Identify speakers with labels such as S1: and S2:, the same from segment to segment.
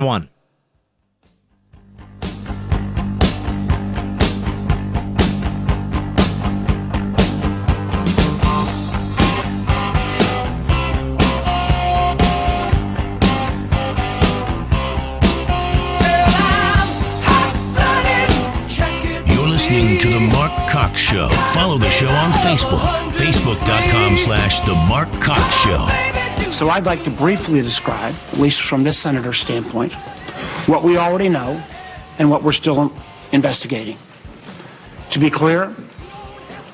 S1: One.
S2: Listening to The Mark Cox Show. Follow the show on Facebook. Facebook.com/The Mark Cox Show.
S3: So I'd like to briefly describe, at least from this senator's standpoint, what we already know and what we're still investigating. To be clear,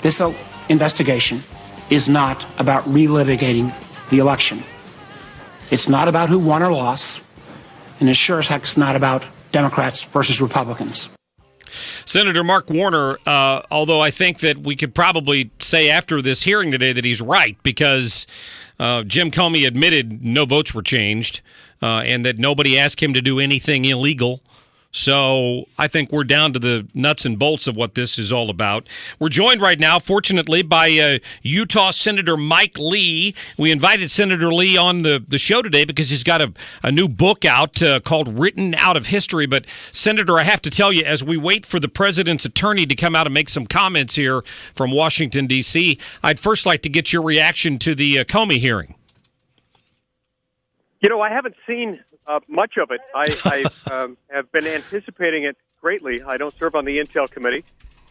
S3: this investigation is not about relitigating the election. It's not about who won or lost, and it sure as heck is not about Democrats versus Republicans.
S4: Senator Mark Warner, although I think that we could probably say after this hearing today that he's right, because Jim Comey admitted no votes were changed and that nobody asked him to do anything illegal. So I think we're down to the nuts and bolts of what this is all about. We're joined right now, fortunately, by Utah Senator Mike Lee. We invited Senator Lee on the show today because he's got a new book out called Written Out of History. But, Senator, I have to tell you, as we wait for the president's attorney to come out and make some comments here from Washington, D.C., I'd first like to get your reaction to the Comey hearing.
S5: You know, I haven't seen much of it. I have been anticipating it greatly. I don't serve on the Intel Committee.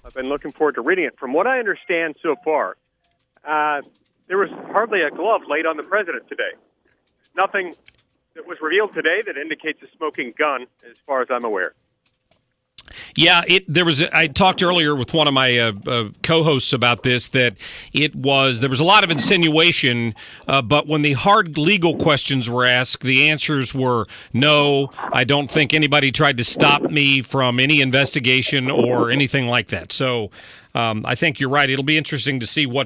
S5: I've been looking forward to reading it. From what I understand so far, there was hardly a glove laid on the president today. Nothing that was revealed today that indicates a smoking gun, as far as I'm aware.
S4: Yeah, I talked earlier with one of my co-hosts about this, that there was a lot of insinuation, but when the hard legal questions were asked, the answers were no, I don't think anybody tried to stop me from any investigation or anything like that. So I think you're right. It'll be interesting to see how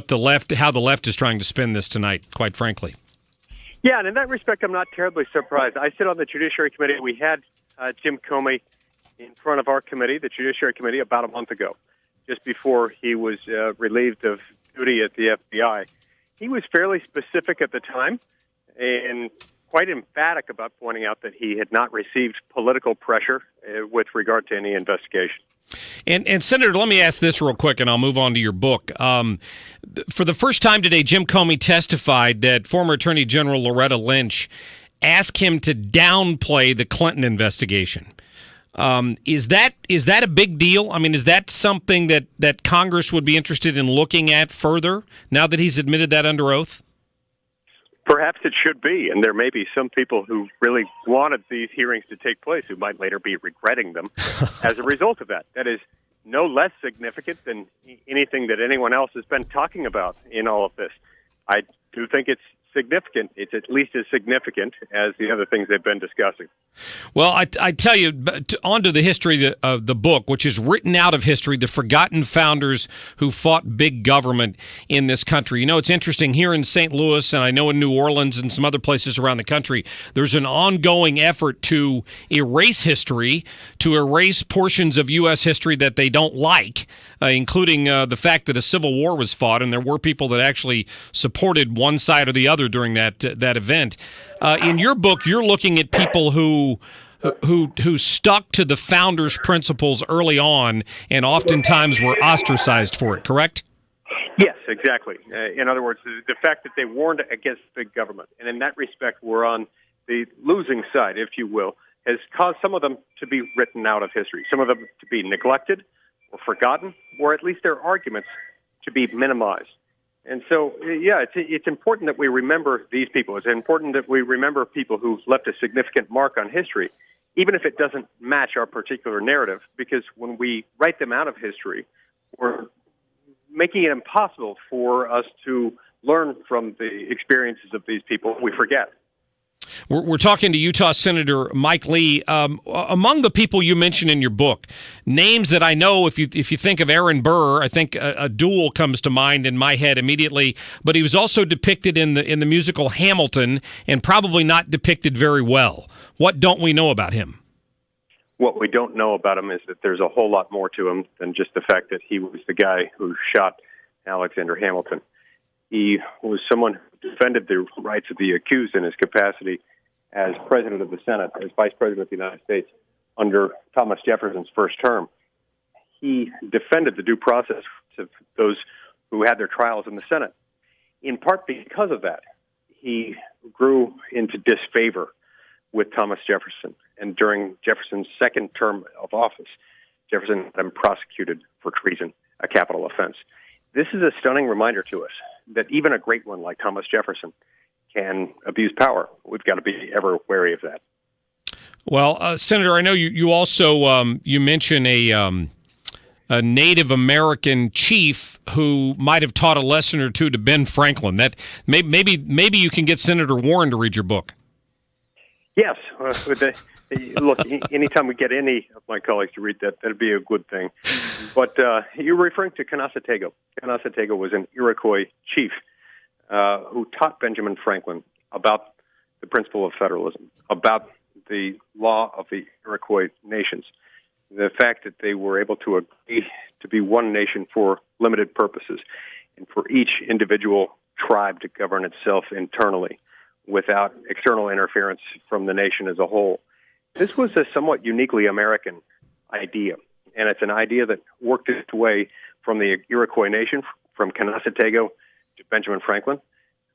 S4: the left is trying to spin this tonight, quite frankly.
S5: Yeah, and in that respect, I'm not terribly surprised. I sit on the Judiciary Committee. We had Jim Comey in front of our committee, the Judiciary Committee, about a month ago, just before he was relieved of duty at the FBI. He was fairly specific at the time and quite emphatic about pointing out that he had not received political pressure with regard to any investigation.
S4: And Senator, let me ask this real quick, and I'll move on to your book. For the first time today, Jim Comey testified that former Attorney General Loretta Lynch asked him to downplay the Clinton investigation. Is that a big deal? I mean, is that something that Congress would be interested in looking at further now that he's admitted that under oath?
S5: Perhaps it should be, and there may be some people who really wanted these hearings to take place who might later be regretting them as a result of that. That is no less significant than anything that anyone else has been talking about in all of this. I do think it's significant. It's at least as significant as the other things they've been discussing.
S4: Well, I tell you, on to the history of the book, which is Written Out of History, the forgotten founders who fought big government in this country. You know, it's interesting here in St. Louis, and I know in New Orleans and some other places around the country, there's an ongoing effort to erase history, to erase portions of U.S. history that they don't like, including the fact that a civil war was fought, and there were people that actually supported one side or the other during that event. In your book, you're looking at people who stuck to the founders' principles early on and oftentimes were ostracized for it, correct?
S5: Yes, exactly. In other words, the fact that they warned against big government, and in that respect were on the losing side, if you will, has caused some of them to be written out of history, some of them to be neglected or forgotten, or at least their arguments to be minimized. And so, yeah, it's important that we remember these people. It's important that we remember people who've left a significant mark on history, even if it doesn't match our particular narrative, because when we write them out of history, we're making it impossible for us to learn from the experiences of these people. We forget.
S4: We're talking to Utah Senator Mike Lee. Among the people you mentioned in your book, names that I know, if you think of Aaron Burr, I think a duel comes to mind in my head immediately. But he was also depicted in the musical Hamilton, and probably not depicted very well. What don't we know about him?
S5: What we don't know about him is that there's a whole lot more to him than just the fact that he was the guy who shot Alexander Hamilton. He was someone who defended the rights of the accused in his capacity as president of the Senate, as vice president of the United States under Thomas Jefferson's first term. He defended the due process of those who had their trials in the Senate. In part because of that, he grew into disfavor with Thomas Jefferson. And during Jefferson's second term of office, Jefferson had been prosecuted for treason, a capital offense. This is a stunning reminder to us that even a great one like Thomas Jefferson can abuse power. We've got to be ever wary of that.
S4: Well, Senator, I know you also you mentioned a Native American chief who might have taught a lesson or two to Ben Franklin. That maybe you can get Senator Warren to read your book.
S5: Yes. Look, anytime we get any of my colleagues to read that, that'd be a good thing. But you're referring to Canasatego. Canasatego was an Iroquois chief who taught Benjamin Franklin about the principle of federalism, about the law of the Iroquois nations, the fact that they were able to agree to be one nation for limited purposes, and for each individual tribe to govern itself internally without external interference from the nation as a whole. This was a somewhat uniquely American idea, and it's an idea that worked its way from the Iroquois nation, from Canasatego to Benjamin Franklin,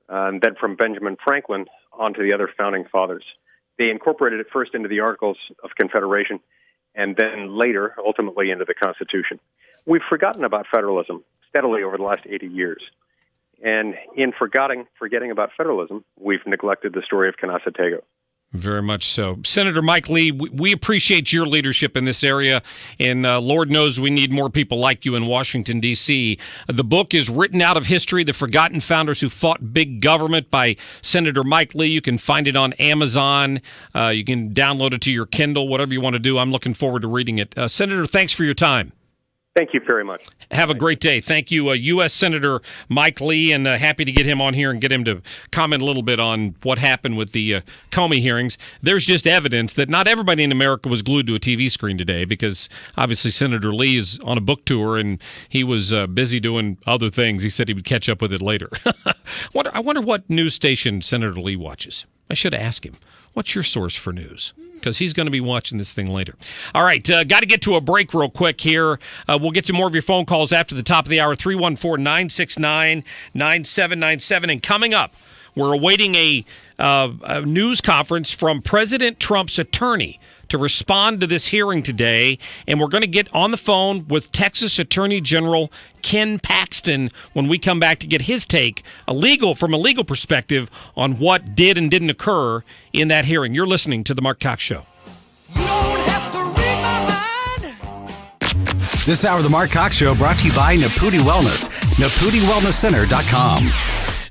S5: and then from Benjamin Franklin onto the other founding fathers. They incorporated it first into the Articles of Confederation, and then later, ultimately, into the Constitution. We've forgotten about federalism steadily over the last 80 years. And in forgetting about federalism, we've neglected the story of Canasatego.
S4: Very much so. Senator Mike Lee, we appreciate your leadership in this area, and Lord knows we need more people like you in Washington, D.C. The book is Written Out of History, The Forgotten Founders Who Fought Big Government by Senator Mike Lee. You can find it on Amazon. You can download it to your Kindle, whatever you want to do. I'm looking forward to reading it. Senator, thanks for your time.
S5: Thank you very much.
S4: Have a great day. Thank you, U.S. Senator Mike Lee, and happy to get him on here and get him to comment a little bit on what happened with the Comey hearings. There's just evidence that not everybody in America was glued to a TV screen today, because obviously Senator Lee is on a book tour and he was busy doing other things. He said he would catch up with it later. I wonder what news station Senator Lee watches. I should ask him. What's your source for news? Because he's going to be watching this thing later. All right, got to get to a break real quick here. We'll get to more of your phone calls after the top of the hour, 314-969-9797. And coming up, we're awaiting a news conference from President Trump's attorney to respond to this hearing today, and we're going to get on the phone with Texas Attorney General Ken Paxton when we come back to get his take, from a legal perspective, on what did and didn't occur in that hearing. You're listening to The Mark Cox Show.
S1: You don't have to read my mind.
S6: This hour of The Mark Cox Show brought to you by Naputi Wellness, NaputiWellnessCenter.com.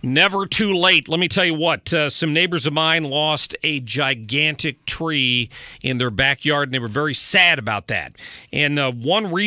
S4: Never too late. Let me tell you what, some neighbors of mine lost a gigantic tree in their backyard, and they were very sad about that. And one reason